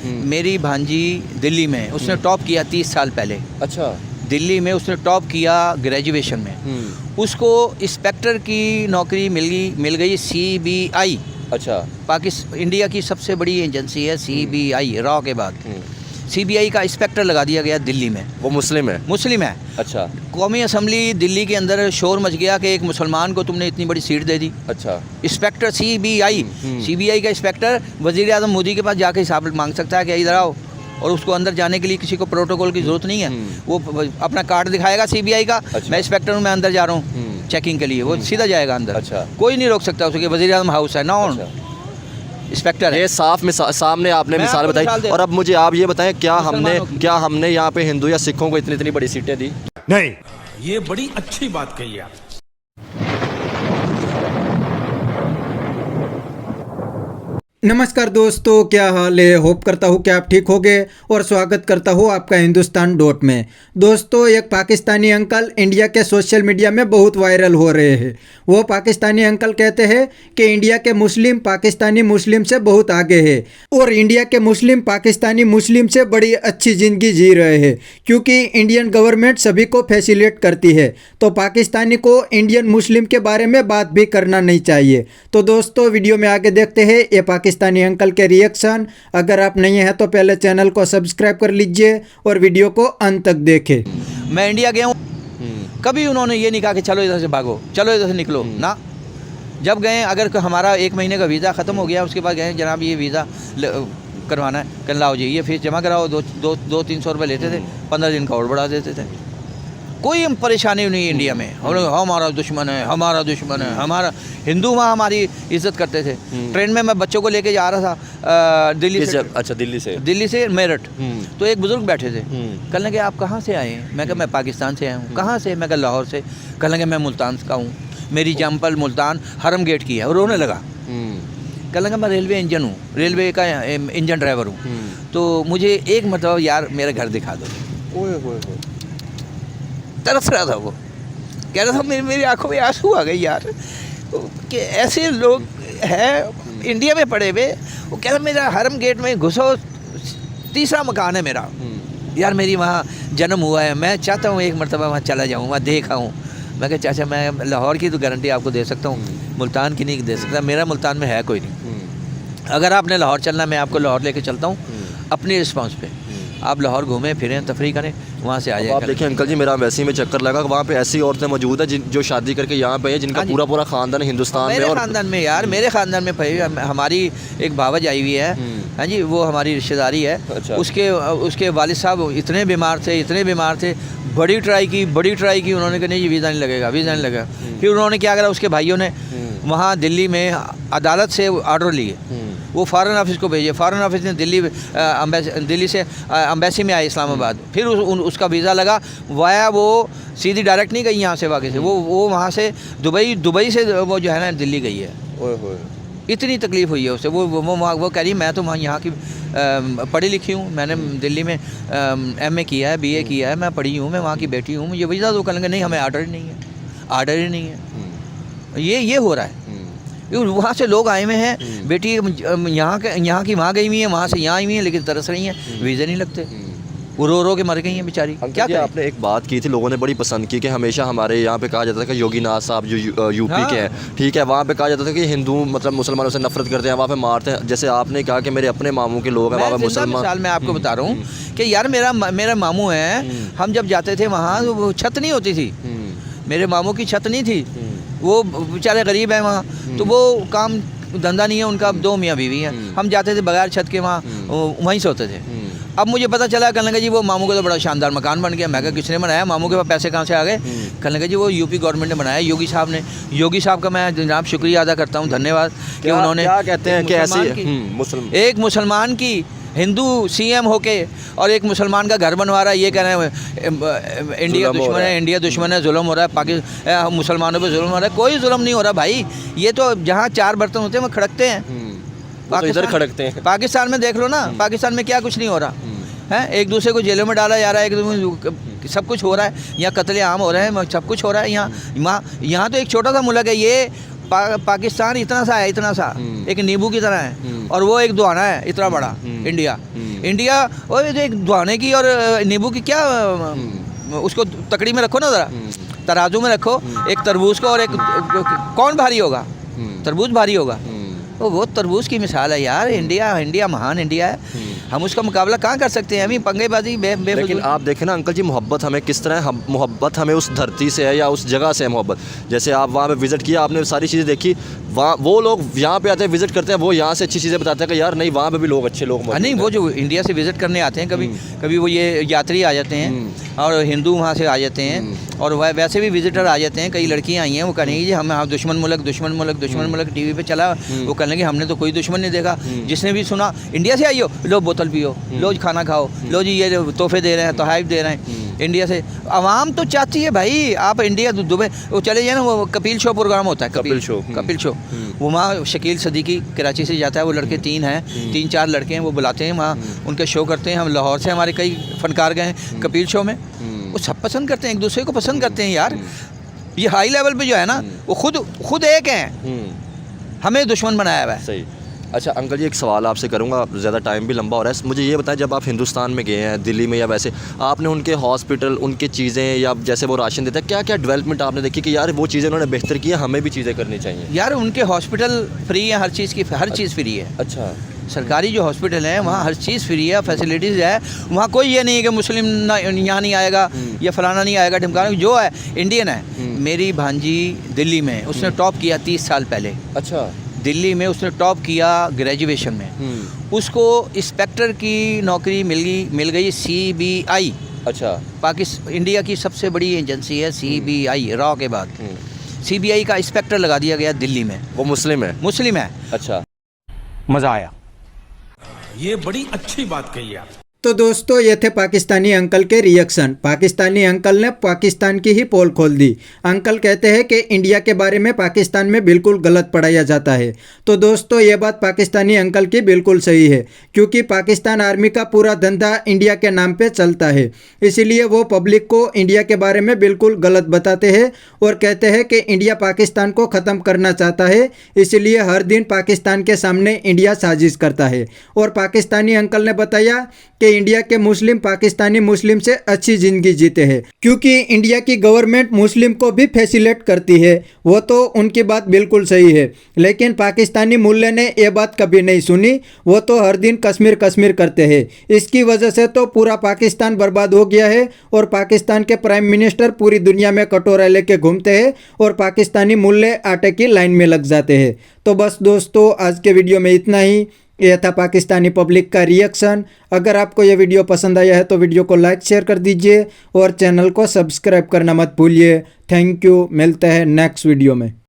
मेरी भांजी दिल्ली में, उसने टॉप किया 30 साल पहले। अच्छा। दिल्ली में उसने टॉप किया ग्रेजुएशन में। उसको इंस्पेक्टर की नौकरी मिल गई CBI। अच्छा। इंडिया की सबसे बड़ी एजेंसी है CBI, रॉ के बाद। CBI का इंस्पेक्टर लगा दिया गया दिल्ली में। वो मुस्लिम है? मुस्लिम है। अच्छा। कौमी असम्बली दिल्ली के अंदर शोर मच गया कि एक मुसलमान को तुमने इतनी बड़ी सीट दे दी। अच्छा। इंस्पेक्टर CBI का इंस्पेक्टर वज़ीर आज़म मोदी के पास जाके हिसाब मांग सकता है कि इधर आओ, और उसको अंदर जाने के लिए किसी को प्रोटोकॉल की ज़रूरत नहीं है। वो अपना कार्ड दिखाएगा CBI का। अच्छा। मैं इंस्पेक्टर हूँ, मैं अंदर जा रहा हूँ चेकिंग के लिए, वो सीधा जाएगा अंदर। अच्छा। कोई नहीं रोक सकता उसके, वज़ीर आज़म हाउस है ना। इंस्पेक्टर है। ये सामने आपने मिसाल बताई। और अब मुझे आप ये बताएं, क्या हमने यहाँ पे हिंदू या सिखों को इतनी बड़ी सीटें दी? नहीं, ये बड़ी अच्छी बात कही आप। नमस्कार दोस्तों, क्या हाल है? होप करता हूँ कि आप ठीक होंगे और स्वागत करता हूँ आपका हिंदुस्तान डॉट में। दोस्तों, एक पाकिस्तानी अंकल इंडिया के सोशल मीडिया में बहुत वायरल हो रहे हैं। वो पाकिस्तानी अंकल कहते हैं कि इंडिया के मुस्लिम पाकिस्तानी मुस्लिम से बहुत आगे है और इंडिया के मुस्लिम पाकिस्तानी मुस्लिम से बड़ी अच्छी ज़िंदगी जी रहे हैं, क्योंकि इंडियन गवर्नमेंट सभी को फैसिलिटेट करती है। तो पाकिस्तानी को इंडियन मुस्लिम के बारे में बात भी करना नहीं चाहिए। तो दोस्तों, वीडियो में आगे देखते हैं ये पाकिस्तानी अंकल के रिएक्शन। अगर आप नहीं हैं तो पहले चैनल को सब्सक्राइब कर लीजिए और वीडियो को अंत तक देखें। मैं इंडिया गया हूँ, कभी उन्होंने ये नहीं कहा कि चलो इधर से भागो, चलो इधर से निकलो ना। जब गए, अगर हमारा 1 महीने का वीज़ा ख़त्म हो गया, उसके बाद गए जनाब ये वीज़ा करवाना है, कल लाओ जी ये फीस जमा कराओ। 200-300 रुपये लेते थे, 15 दिन का और बढ़ा देते थे। कोई परेशानी नहीं इंडिया में। हमारा दुश्मन है, हमारा दुश्मन है, हमारा हिंदू वहाँ हमारी इज्जत करते थे। ट्रेन में मैं बच्चों को लेके जा रहा था दिल्ली से। अच्छा, दिल्ली से मेरठ। तो एक बुजुर्ग बैठे थे, कहने लगे आप कहाँ से आए हैं? मैं कहा मैं पाकिस्तान से आया हूँ। कहाँ से? मैं कहा लाहौर से। कहने लगे मैं मुल्तान का हूँ, मेरी जम्पल मुल्तान हरम गेट की है। और रोने लगा। कहने लगा मैं रेलवे इंजन हूँ, रेलवे का इंजन ड्राइवर हूँ, तो मुझे एक मतलब यार मेरा घर दिखा दो। तरस रहा था वो, कह रहा था मेरी आंखों में आंसू आ गए यार, कि ऐसे लोग हैं इंडिया में पड़े हुए। वो कह रहा मेरा हरम गेट में घुसो, 3रा मकान है मेरा यार, मेरी वहाँ जन्म हुआ है, मैं चाहता हूँ एक मरतबा वहाँ चला जाऊँ, वहाँ देखा हूँ। मैं कहा चाचा मैं लाहौर की तो गारंटी आपको दे सकता हूँ, मुल्तान की नहीं दे सकता, मेरा मुल्तान में है कोई नहीं। अगर आपने लाहौर चलना, मैं आपको लाहौर लेके चलता हूँ अपनी रिस्पॉन्स पे। आप लाहौर घूमें फिरें, तफरी करें, वहाँ से आ जाए। आप देखिए अंकल जी, मेरा वैसे ही में चक्कर लगा, वहाँ पे ऐसी औरतें मौजूद है जो शादी करके यहाँ पे है, जिनका पूरा खानदान हिंदुस्तान में। मेरे खानदान में यार, मेरे खानदान में हमारी एक भावज आई हुई है। हाँ जी, वो हमारी रिश्तेदारी है। अच्छा। उसके वालिद साहब इतने बीमार थे, बड़ी ट्राई की, उन्होंने कहा नहीं वीज़ा नहीं लगेगा। फिर उन्होंने क्या करा, उसके भाइयों ने वहाँ दिल्ली में अदालत से ऑर्डर लिए, वो फ़ॉरेन ऑफिस को भेजे। फ़ॉरेन ऑफिस ने दिल्ली से अम्बेसी में आए इस्लामाबाद। फिर उसका वीज़ा लगा, वाया वो सीधी डायरेक्ट नहीं गई यहाँ से वाक़ई से, वो वहाँ से दुबई से वो जो है ना दिल्ली गई है। इतनी तकलीफ़ हुई है उसे। वो कह रही मैं तो वहाँ यहाँ की पढ़ी लिखी हूँ, मैंने दिल्ली में MA किया है, BA किया है, मैं पढ़ी हूँ, मैं वहाँ की बेटी हूँ, मुझे वीज़ा तो कहेंगे नहीं, हमें ऑर्डर ही नहीं है। ये हो रहा है। वहाँ से लोग आए हुए हैं, बेटी यहाँ की वहाँ गई हुई है, वहाँ से यहाँ आई हुई है, लेकिन तरस रही हैं, वीज़े नहीं लगते, वो रो के मर गई हैं बेचारी। क्या करें? आपने एक बात की थी, लोगों ने बड़ी पसंद की, कि हमेशा हमारे यहाँ पे कहा जाता था कि योगी नाथ साहब जो यूपी के हैं, ठीक है, वहाँ पे कहा जाता था कि हिंदू मतलब मुसलमानों से नफरत करते हैं, वहाँ पे मारते हैं। जैसे आपने कहा कि मेरे अपने मामू के लोग हैं वहाँ पे मुसलमान। मैं आपको बता रहा हूँ कि यार मेरा मामू है, हम जब जाते थे वहाँ वो छत नहीं होती थी, मेरे मामू की छत नहीं थी, वो बेचारे गरीब हैं वहाँ, तो वो काम धंधा नहीं है उनका, 2 मियाँ बीवी हैं। हम जाते थे बगैर छत के, वहाँ वहीं सोते थे। अब मुझे पता चला, कहने लगा जी वो मामू का तो बड़ा शानदार मकान बन गया। मैं कहा किसने बनाया? मामू के पास पैसे कहाँ से आ गए? कहने लगा जी वो यूपी गवर्नमेंट ने बनाया, योगी साहब ने। योगी साहब का मैं जनाब शुक्रिया अदा करता हूँ, धन्यवाद कि उन्होंने, क्या कहते हैं कि ऐसी एक मुसलमान की हिंदू CM होके और एक मुसलमान का घर बनवा रहा है, ये कह रहे हैं इंडिया दुश्मन है, जुल्म हो रहा है, मुसलमानों पे जुल्म हो रहा है। कोई जुल्म नहीं हो रहा भाई, ये तो जहाँ 4 बर्तन होते हैं वो खड़कते हैं, तो इधर खड़कते हैं। पाकिस्तान में देख लो ना, पाकिस्तान में क्या कुछ नहीं हो रहा है, एक दूसरे को जेलों में डाला जा रहा है, एक दूसरे सब कुछ हो रहा है, यहाँ कत्ले आम हो रहे हैं, सब कुछ हो रहा है। यहाँ तो एक छोटा सा मुल्क है, ये पाकिस्तान इतना सा है, इतना सा एक नींबू की तरह है, और वो एक दुआना है इतना बड़ा इंडिया। इंडिया और ये जो एक दुआने की और नींबू की क्या, उसको तकड़ी में रखो ना ज़रा, तराजू में रखो, एक तरबूज को और एक, कौन भारी होगा? तरबूज भारी होगा। तो वो तरबूज की मिसाल है यार। इंडिया महान इंडिया है, हम उसका मुकाबला कहाँ कर सकते हैं? अभी पंगेबाजी लेकिन आप देखें ना अंकल जी, मोहब्बत हमें किस तरह, हम मोहब्बत हमें उस धरती से है या उस जगह से है मोहब्बत। जैसे आप वहाँ पे विज़िट किया, आपने सारी चीज़ें देखी, वहाँ वो लोग यहाँ पे आते हैं विज़िट करते हैं, वो यहाँ से अच्छी चीज़ें बताते हैं कि यार नहीं वहाँ पे भी लोग अच्छे लोग मौजूद नहीं, वो जो इंडिया से विज़िट करने आते हैं, कभी वो ये यात्री आ जाते हैं और हिंदू वहाँ से आ जाते हैं, और वैसे भी विजिटर आ जाते हैं। कई लड़कियाँ आई हैं, वो कहेंगी जी हम दुश्मन मुल्क टीवी पे चला, वो कहेंगे हमने तो कोई दुश्मन नहीं देखा। जिसने भी सुना इंडिया से आई हो, लो बोतल पियो, लो खाना खाओ, लो जी ये तोहफे दे रहे हैं, तोहफ़ दे रहे हैं। इंडिया से आवाम तो चाहती है भाई आप इंडिया दुबई वो चले जाए ना, वो कपिल शो प्रोग्राम होता है, कपिल शो वो वहाँ शकील सदीकी कराची से जाता है, वो लड़के 3-4 लड़के हैं, वो बुलाते हैं वहाँ, उनके शो करते हैं। हम लाहौर से हमारे कई फनकार गए हैं कपिल शो में, वो सब पसंद करते हैं, एक दूसरे को पसंद करते हैं यार। ये हाई लेवल पे जो है ना, वो खुद एक हैं, हमें दुश्मन बनाया हुआ है। सही। अच्छा अंकल जी, एक सवाल आपसे करूंगा, ज़्यादा टाइम भी लंबा हो रहा है, मुझे ये बताएं, जब आप हिंदुस्तान में गए हैं, दिल्ली में या वैसे, आपने उनके हॉस्पिटल, उनकी चीज़ें, या जैसे वो राशन देते हैं, क्या क्या डेवलपमेंट आपने देखी कि यार वो चीज़ें उन्होंने बेहतर की है, हमें भी चीज़ें करनी चाहिए? यार उनके हॉस्पिटल फ्री है, हर चीज़ फ्री है। अच्छा। सरकारी जो हॉस्पिटल है वहाँ हर चीज़ फ्री है, फैसिलिटीज़ है वहाँ। कोई ये नहीं है कि मुस्लिम यहाँ नहीं आएगा या फलाना नहीं आएगा, ढिमकाना, जो है इंडियन है। मेरी भांजी दिल्ली में, उसने टॉप किया 30 साल पहले। अच्छा। दिल्ली में उसने टॉप किया ग्रेजुएशन में, उसको इंस्पेक्टर की नौकरी मिल गई CBI। अच्छा। इंडिया की सबसे बड़ी एजेंसी है CBI, रॉ के बाद CBI का इंस्पेक्टर लगा दिया गया दिल्ली में। वो मुस्लिम है? अच्छा। मजा आया, ये बड़ी अच्छी बात कही आप। तो दोस्तों ये थे पाकिस्तानी अंकल के रिएक्शन। पाकिस्तानी अंकल ने पाकिस्तान की ही पोल खोल दी। अंकल कहते हैं कि इंडिया के बारे में पाकिस्तान में बिल्कुल गलत पढ़ाया जाता है। तो दोस्तों ये बात पाकिस्तानी अंकल की बिल्कुल सही है, क्योंकि पाकिस्तान आर्मी का पूरा धंधा इंडिया के नाम पे चलता है। इसीलिए वो पब्लिक को इंडिया के बारे में बिल्कुल गलत बताते हैं और कहते हैं कि इंडिया पाकिस्तान को ख़त्म करना चाहता है, इसलिए हर दिन पाकिस्तान के सामने इंडिया साजिश करता है। और पाकिस्तानी अंकल ने बताया कि इंडिया के मुस्लिम पाकिस्तानी मुस्लिम से अच्छी ज़िंदगी जीते हैं, क्योंकि इंडिया की गवर्नमेंट मुस्लिम को भी फैसिलिटेट करती है। वो तो उनकी बात बिल्कुल सही है, लेकिन पाकिस्तानी मुल्ले ने ये बात कभी नहीं सुनी। वो तो हर दिन कश्मीर करते हैं। इसकी वजह से तो पूरा पाकिस्तान बर्बाद हो गया है और पाकिस्तान के प्राइम मिनिस्टर पूरी दुनिया में कटोरा लेके घूमते हैं और पाकिस्तानी मुल्ले आटे की लाइन में लग जाते हैं। तो बस दोस्तों आज के वीडियो में इतना ही। यह था पाकिस्तानी पब्लिक का रिएक्शन। अगर आपको यह वीडियो पसंद आया है तो वीडियो को लाइक शेयर कर दीजिए और चैनल को सब्सक्राइब करना मत भूलिए। थैंक यू, मिलते हैं नेक्स्ट वीडियो में।